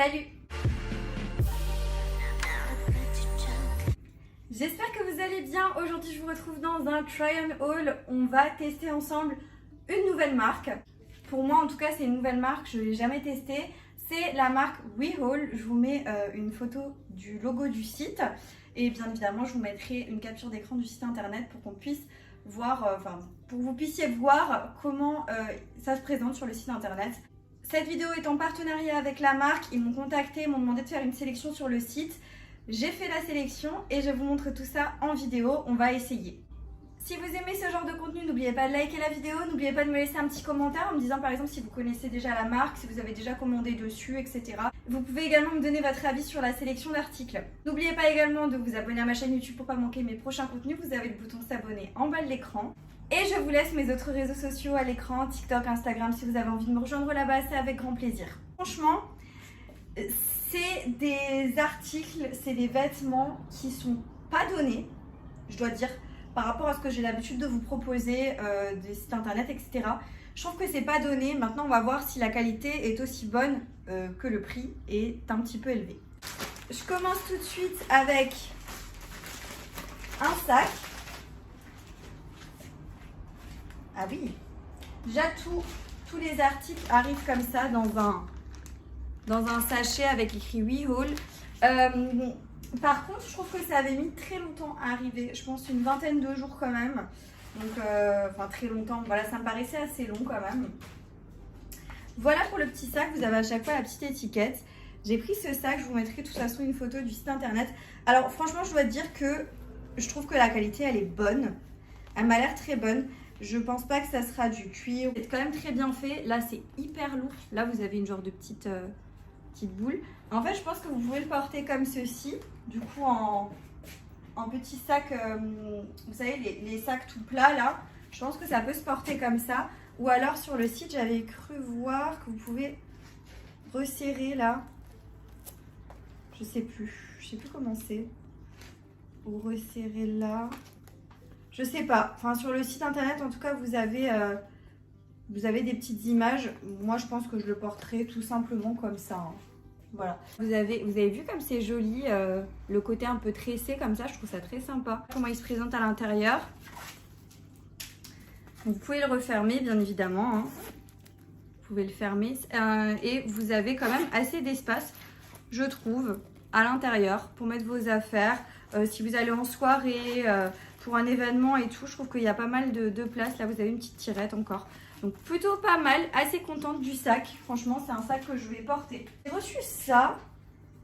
Salut! J'espère que vous allez bien. Aujourd'hui, je vous retrouve dans un try-on haul. On va tester ensemble une nouvelle marque. Pour moi, en tout cas, c'est une nouvelle marque. Je ne l'ai jamais testée. C'est la marque WeHaul. Je vous mets une photo du logo du site. Et bien évidemment, je vous mettrai une capture d'écran du site internet pour qu'on puisse voir, pour que vous puissiez voir comment ça se présente sur le site internet. Cette vidéo est en partenariat avec la marque. Ils m'ont contacté, m'ont demandé de faire une sélection sur le site. J'ai fait la sélection et je vous montre tout ça en vidéo. On va essayer. Si vous aimez ce genre de contenu, n'oubliez pas de liker la vidéo. N'oubliez pas de me laisser un petit commentaire en me disant par exemple si vous connaissez déjà la marque, si vous avez déjà commandé dessus, etc. Vous pouvez également me donner votre avis sur la sélection d'articles. N'oubliez pas également de vous abonner à ma chaîne YouTube pour ne pas manquer mes prochains contenus. Vous avez le bouton s'abonner en bas de l'écran. Et je vous laisse mes autres réseaux sociaux à l'écran, TikTok, Instagram, si vous avez envie de me rejoindre là-bas, c'est avec grand plaisir. Franchement, c'est des articles, c'est des vêtements qui sont pas donnés, je dois dire, par rapport à ce que j'ai l'habitude de vous proposer, des sites internet, etc. Je trouve que c'est pas donné. Maintenant, on va voir si la qualité est aussi bonne que le prix est un petit peu élevé. Je commence tout de suite avec un sac. Ah oui, déjà tous les articles arrivent comme ça dans un sachet avec écrit WeHaul. Par contre, je trouve que ça avait mis très longtemps à arriver. Je pense une vingtaine de jours quand même. Donc, enfin très longtemps. Voilà, ça me paraissait assez long quand même. Voilà pour le petit sac. Vous avez à chaque fois la petite étiquette. J'ai pris ce sac. Je vous mettrai de toute façon une photo du site internet. Alors franchement, je dois dire que je trouve que la qualité, elle est bonne. Elle m'a l'air très bonne. Je pense pas que ça sera du cuir. C'est quand même très bien fait. Là, c'est hyper lourd. Là, vous avez une genre de petite boule. En fait, je pense que vous pouvez le porter comme ceci. Du coup, en petit sac, vous savez, les sacs tout plats, là. Je pense que ça peut se porter comme ça. Ou alors, sur le site, j'avais cru voir que vous pouvez resserrer, là. Je sais plus comment c'est. Ou resserrer là. Je sais pas. Enfin, sur le site internet, en tout cas, vous avez des petites images. Moi, je pense que je le porterai tout simplement comme ça. Hein. Voilà. Vous avez vu comme c'est joli, le côté un peu tressé comme ça. Je trouve ça très sympa. Comment il se présente à l'intérieur. Vous pouvez le refermer, bien évidemment. Hein. Vous pouvez le fermer. Et vous avez quand même assez d'espace, je trouve, à l'intérieur pour mettre vos affaires. Si vous allez en soirée, pour un événement et tout, je trouve qu'il y a pas mal de place. Là, vous avez une petite tirette encore. Donc, plutôt pas mal. Assez contente du sac. Franchement, c'est un sac que je vais porter. J'ai reçu ça,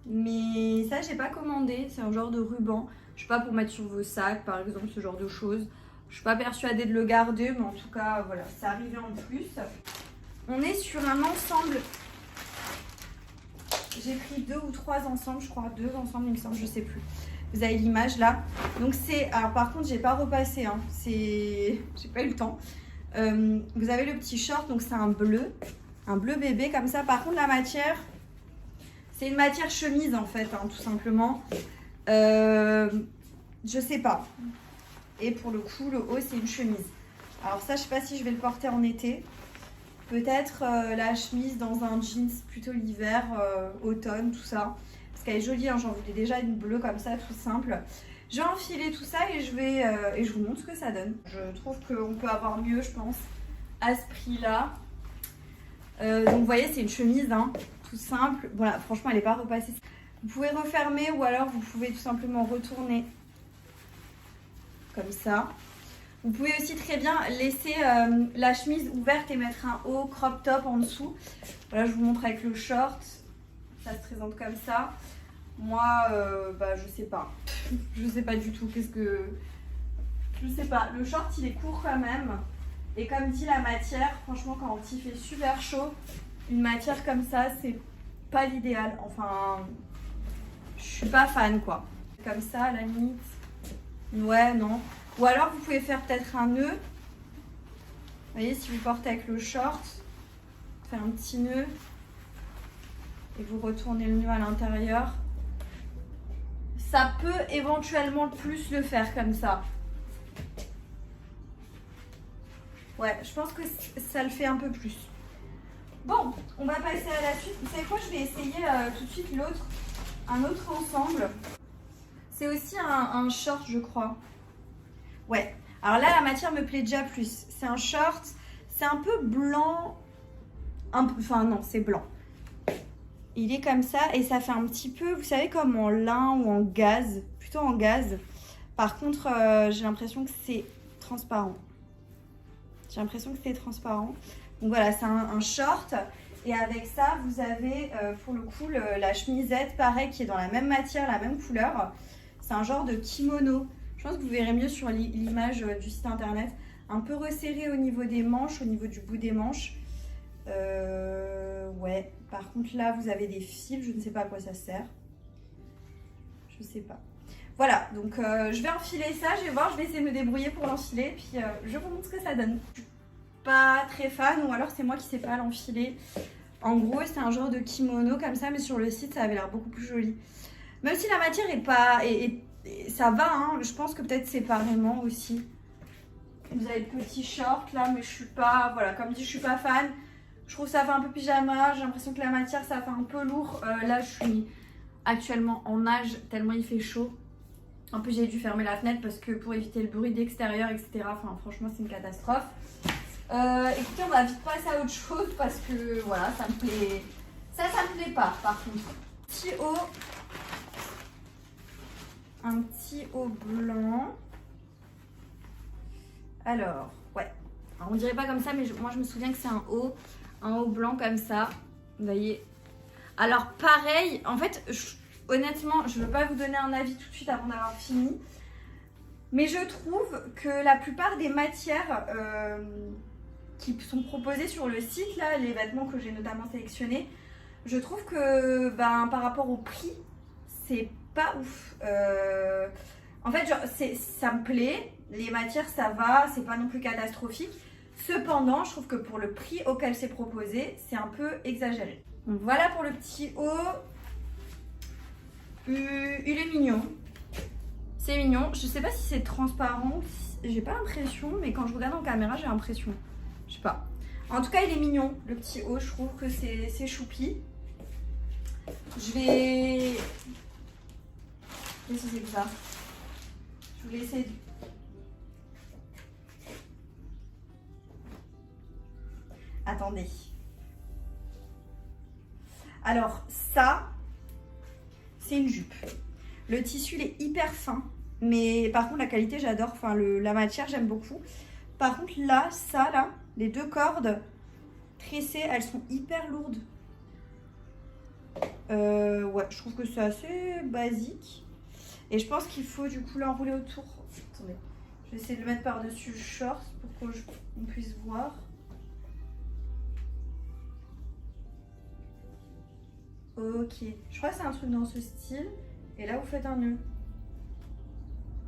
mais ça, j'ai pas commandé. C'est un genre de ruban. Je sais pas, pour mettre sur vos sacs, par exemple, ce genre de choses. Je suis pas persuadée de le garder, mais en tout cas, voilà, c'est arrivé en plus. On est sur un ensemble. J'ai pris 2 ou 3 ensembles, je crois. 2 ensembles, il me semble, je sais plus. Vous avez l'image là. Donc c'est... Alors par contre, j'ai pas repassé. Hein. J'ai pas eu le temps. Vous avez le petit short. Donc c'est un bleu bébé comme ça. Par contre, la matière... C'est une matière chemise en fait, hein, tout simplement. Je sais pas. Et pour le coup, le haut, c'est une chemise. Alors ça, je sais pas si je vais le porter en été. Peut-être la chemise dans un jeans plutôt l'hiver, automne, tout ça. Parce qu'elle est jolie, hein, j'en voulais déjà une bleue comme ça, tout simple. Je vais enfiler tout ça et je vous montre ce que ça donne. Je trouve qu'on peut avoir mieux, je pense, à ce prix-là. Donc vous voyez, c'est une chemise, hein, tout simple. Voilà, franchement, elle n'est pas repassée. Vous pouvez refermer ou alors vous pouvez tout simplement retourner comme ça. Vous pouvez aussi très bien laisser la chemise ouverte et mettre un haut crop top en dessous. Voilà, je vous montre avec le short. Ça se présente comme ça. Moi, je sais pas. Je sais pas du tout. Je sais pas. Le short, il est court quand même. Et comme dit la matière, franchement, quand il fait super chaud, une matière comme ça, c'est pas l'idéal. Enfin, je suis pas fan, quoi. Comme ça, à la limite. Ouais, non. Ou alors, vous pouvez faire peut-être un nœud. Vous voyez, si vous portez avec le short, faire un petit nœud. Et vous retournez le nœud à l'intérieur. Ça peut éventuellement plus le faire comme ça. Ouais, je pense que ça le fait un peu plus. Bon, on va passer à la suite. Vous savez quoi, je vais essayer tout de suite un autre ensemble. C'est aussi un short, je crois. Ouais. Alors là, la matière me plaît déjà plus. C'est un short, c'est un peu blanc. Enfin non, c'est blanc. Il est comme ça et ça fait un petit peu, vous savez, comme en lin ou en gaz. Plutôt en gaz. Par contre, j'ai l'impression que c'est transparent. J'ai l'impression que c'est transparent. Donc voilà, c'est un short. Et avec ça, vous avez pour le coup la chemisette, pareil, qui est dans la même matière, la même couleur. C'est un genre de kimono. Je pense que vous verrez mieux sur l'image du site internet. Un peu resserré au niveau des manches, au niveau du bout des manches. Ouais. Par contre, là, vous avez des fils. Je ne sais pas à quoi ça sert. Je ne sais pas. Voilà, donc je vais enfiler ça. Je vais voir, je vais essayer de me débrouiller pour l'enfiler. Puis je vous montre ce que ça donne. Je suis pas très fan, ou alors c'est moi qui sais pas l'enfiler. En gros, c'est un genre de kimono comme ça, mais sur le site, ça avait l'air beaucoup plus joli. Même si la matière est pas... Et ça va, hein, je pense que peut-être séparément aussi. Vous avez le petit short là, mais je suis pas... Voilà, comme dit, je suis pas fan. Je trouve que ça fait un peu pyjama. J'ai l'impression que la matière, ça fait un peu lourd. Là, je suis actuellement en nage, tellement il fait chaud. En plus, j'ai dû fermer la fenêtre parce que pour éviter le bruit d'extérieur, etc. Enfin, franchement, c'est une catastrophe. Écoutez, on va vite passer à autre chose parce que voilà, ça me plaît. Ça me plaît pas par contre. Un petit haut blanc. Alors, ouais. Alors, on dirait pas comme ça, mais moi je me souviens que c'est un haut blanc comme ça. Vous voyez. Alors, pareil, en fait, honnêtement, je ne veux pas vous donner un avis tout de suite avant d'avoir fini. Mais je trouve que la plupart des matières qui sont proposées sur le site, là, les vêtements que j'ai notamment sélectionnés, je trouve que par rapport au prix, c'est pas ouf. En fait, genre, ça me plaît, les matières ça va, c'est pas non plus catastrophique. Cependant, je trouve que pour le prix auquel c'est proposé, c'est un peu exagéré. Donc voilà pour le petit haut. Il est mignon. C'est mignon. Je sais pas si c'est transparent. J'ai pas l'impression, mais quand je regarde en caméra, j'ai l'impression. Je sais pas. En tout cas, il est mignon. Le petit haut, je trouve que c'est choupi. Je vais... Qu'est-ce que c'est que ça? Je voulais essayer de... Attendez. Alors, ça, c'est une jupe. Le tissu, il est hyper fin. Mais par contre, la qualité, j'adore. Enfin, la matière, j'aime beaucoup. Par contre, là, ça, là, les deux cordes tressées, elles sont hyper lourdes. Ouais, je trouve que c'est assez basique. Et je pense qu'il faut du coup l'enrouler autour. Attendez, je vais essayer de le mettre par-dessus le short pour qu'on puisse voir. Ok, je crois que c'est un truc dans ce style. Et là, vous faites un nœud.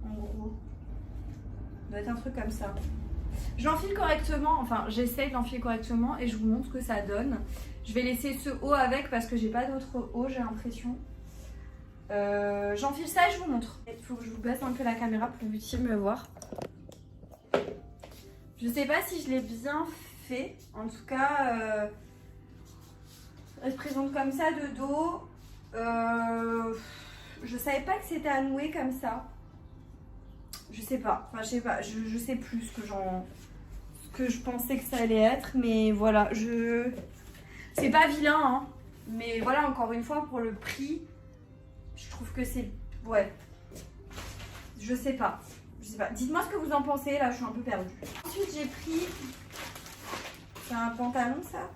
En gros. Ça doit être un truc comme ça. Je l'enfile correctement, enfin j'essaie de l'enfiler correctement et je vous montre ce que ça donne. Je vais laisser ce haut avec parce que j'ai pas d'autre haut, j'ai l'impression. J'enfile ça et je vous montre. Il faut que je vous baisse un peu la caméra pour que vous puissiez me voir. Je sais pas si je l'ai bien fait. En tout cas, elle se présente comme ça de dos. Je savais pas que c'était à nouer comme ça. Je sais pas. Enfin, je sais pas. Je sais plus ce que je pensais que ça allait être. Mais voilà, c'est pas vilain, hein. Mais voilà, encore une fois, pour le prix, je trouve que c'est... Ouais. Je sais pas. Je sais pas. Dites-moi ce que vous en pensez. Là, je suis un peu perdue. Ensuite, j'ai pris... C'est un pantalon, ça?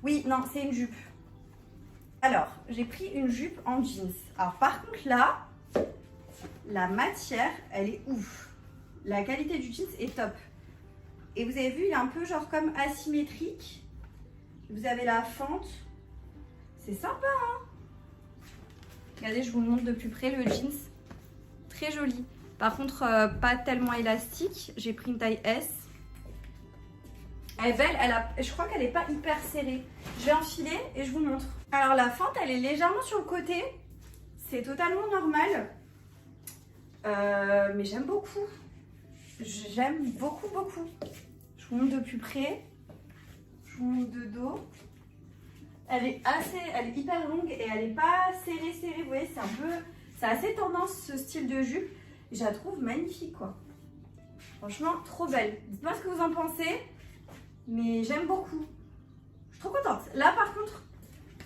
Oui, non, c'est une jupe. Alors, j'ai pris une jupe en jeans. Alors, par contre, là, la matière, elle est ouf. La qualité du jeans est top. Et vous avez vu, il est un peu genre comme asymétrique. Vous avez la fente. C'est sympa, hein? Regardez, je vous le montre de plus près, le jeans. Très joli. Par contre, pas tellement élastique. J'ai pris une taille S. Elle est belle, je crois qu'elle n'est pas hyper serrée. Je vais enfiler et je vous montre. Alors la fente, elle est légèrement sur le côté. C'est totalement normal. Mais j'aime beaucoup. J'aime beaucoup, beaucoup. Je vous montre de plus près. Je vous montre de dos. Elle est hyper longue et elle est pas serrée. Vous voyez, c'est assez tendance ce style de jupe. Et je la trouve magnifique, quoi. Franchement, trop belle. Dites-moi ce que vous en pensez. Mais j'aime beaucoup. Je suis trop contente. Là, par contre,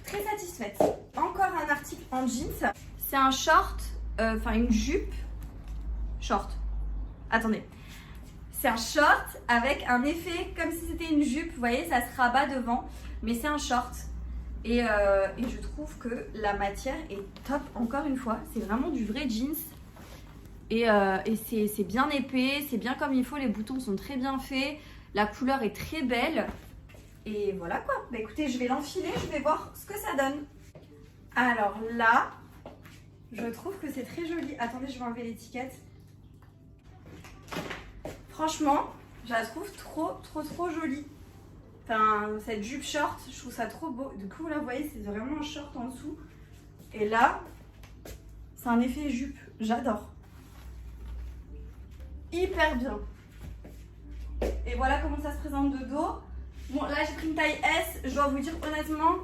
très satisfaite. Encore un article en jeans. C'est un short, une jupe. Short. Attendez. C'est un short avec un effet comme si c'était une jupe. Vous voyez, ça se rabat devant. Mais c'est un short. Et je trouve que la matière est top. Encore une fois, c'est vraiment du vrai jeans. Et c'est bien épais, c'est bien comme il faut. Les boutons sont très bien faits. La couleur est très belle. Et voilà quoi. Bah écoutez, je vais l'enfiler, je vais voir ce que ça donne. Alors là, je trouve que c'est très joli. Attendez, je vais enlever l'étiquette. Franchement, je la trouve trop jolie. Enfin, cette jupe short, je trouve ça trop beau. Du coup, là, vous voyez, c'est vraiment un short en dessous. Et là, c'est un effet jupe. J'adore. Hyper bien. Et voilà comment ça se présente de dos. Bon, là, j'ai pris une taille S. Je dois vous dire honnêtement,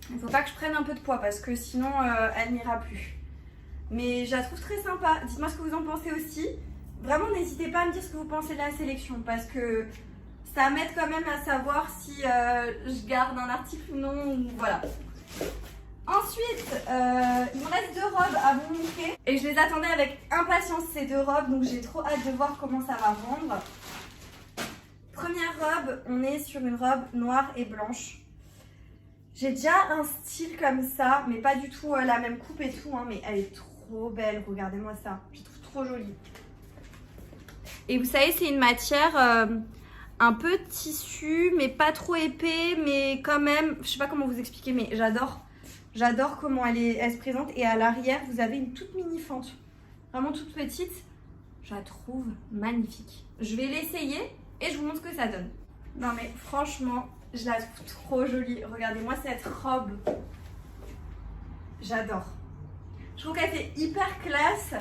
il ne faut pas que je prenne un peu de poids parce que sinon, elle n'ira plus. Mais je la trouve très sympa. Dites-moi ce que vous en pensez aussi. Vraiment, n'hésitez pas à me dire ce que vous pensez de la sélection parce que ça m'aide quand même à savoir si je garde un article ou non. Voilà. Ensuite, il me reste 2 robes à vous montrer. Et je les attendais avec impatience ces 2 robes. Donc j'ai trop hâte de voir comment ça va rendre. Première robe, on est sur une robe noire et blanche. J'ai déjà un style comme ça, mais pas du tout la même coupe et tout. Hein, mais elle est trop belle, regardez-moi ça. Je trouve trop jolie. Et vous savez, c'est une matière un peu tissu, mais pas trop épais, mais quand même, je sais pas comment vous expliquer, mais j'adore. J'adore comment elle se présente. Et à l'arrière, vous avez une toute mini fente. Vraiment toute petite. Je la trouve magnifique. Je vais l'essayer et je vous montre ce que ça donne. Non mais franchement, je la trouve trop jolie. Regardez-moi cette robe. J'adore. Je trouve qu'elle fait hyper classe.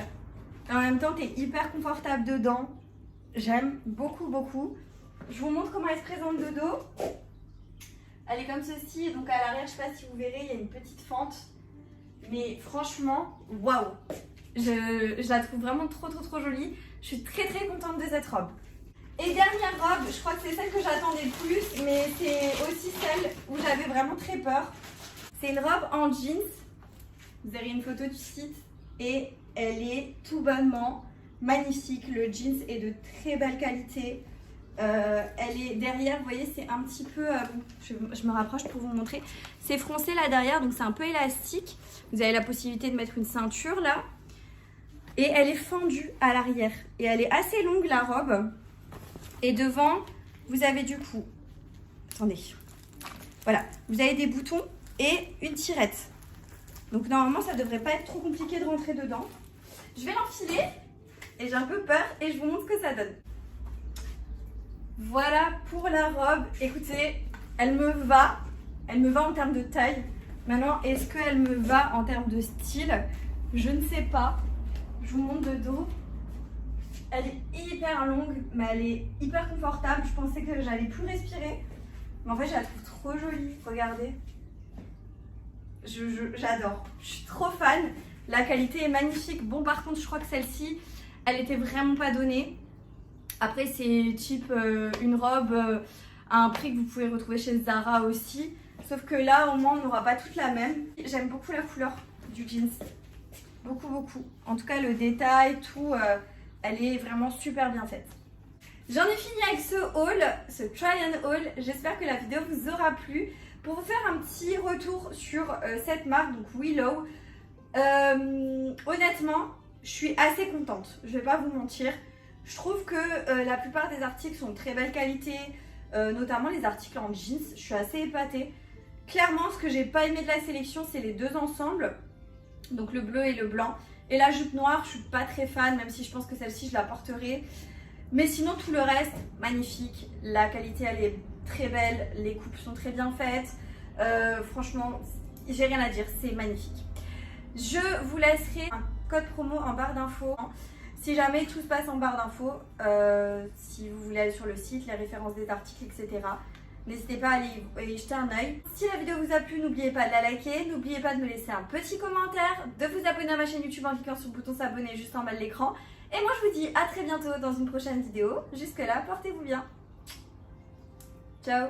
Et en même temps, tu es hyper confortable dedans. J'aime beaucoup. Je vous montre comment elle se présente de dos. Elle est comme ceci, donc à l'arrière, je sais pas si vous verrez, il y a une petite fente. Mais franchement, waouh! Je la trouve vraiment trop jolie. Je suis très contente de cette robe. Et dernière robe, je crois que c'est celle que j'attendais le plus, mais c'est aussi celle où j'avais vraiment très peur. C'est une robe en jeans. Vous avez une photo du site et elle est tout bonnement magnifique. Le jeans est de très belle qualité. Elle est derrière, vous voyez, c'est un petit peu, je me rapproche pour vous montrer, c'est froncé là derrière, donc c'est un peu élastique. Vous avez la possibilité de mettre une ceinture là, et elle est fendue à l'arrière, et elle est assez longue la robe, et devant, vous avez du coup, attendez, voilà, vous avez des boutons et une tirette. Donc normalement, ça devrait pas être trop compliqué de rentrer dedans. Je vais l'enfiler, et j'ai un peu peur, et je vous montre ce que ça donne. Voilà pour la robe. Écoutez, elle me va en termes de taille. Maintenant, est-ce qu'elle me va en termes de style? Je ne sais pas. Je vous montre de dos. Elle est hyper longue, mais elle est hyper confortable. Je pensais que j'allais plus respirer. Mais en fait, je la trouve trop jolie. Regardez. J'adore. Je suis trop fan. La qualité est magnifique. Bon, par contre, je crois que celle-ci, elle était vraiment pas donnée. Après, c'est type une robe à un prix que vous pouvez retrouver chez Zara aussi. Sauf que là, au moins, on n'aura pas toute la même. J'aime beaucoup la couleur du jeans. Beaucoup. En tout cas, le détail, tout, elle est vraiment super bien faite. J'en ai fini avec ce haul, ce try and haul. J'espère que la vidéo vous aura plu. Pour vous faire un petit retour sur cette marque, donc Willow, honnêtement, je suis assez contente. Je vais pas vous mentir. Je trouve que la plupart des articles sont de très belle qualité, notamment les articles en jeans. Je suis assez épatée. Clairement, ce que j'ai pas aimé de la sélection, c'est les 2 ensembles. Donc le bleu et le blanc. Et la jupe noire, je suis pas très fan, même si je pense que celle-ci, je la porterai. Mais sinon, tout le reste, magnifique. La qualité, elle est très belle. Les coupes sont très bien faites. Franchement, j'ai rien à dire. C'est magnifique. Je vous laisserai un code promo en barre d'infos. Si jamais tout se passe en barre d'infos, si vous voulez aller sur le site, les références des articles, etc. N'hésitez pas à aller y jeter un œil. Si la vidéo vous a plu, n'oubliez pas de la liker, n'oubliez pas de me laisser un petit commentaire, de vous abonner à ma chaîne YouTube en cliquant sur le bouton s'abonner juste en bas de l'écran. Et moi je vous dis à très bientôt dans une prochaine vidéo. Jusque là, portez-vous bien. Ciao.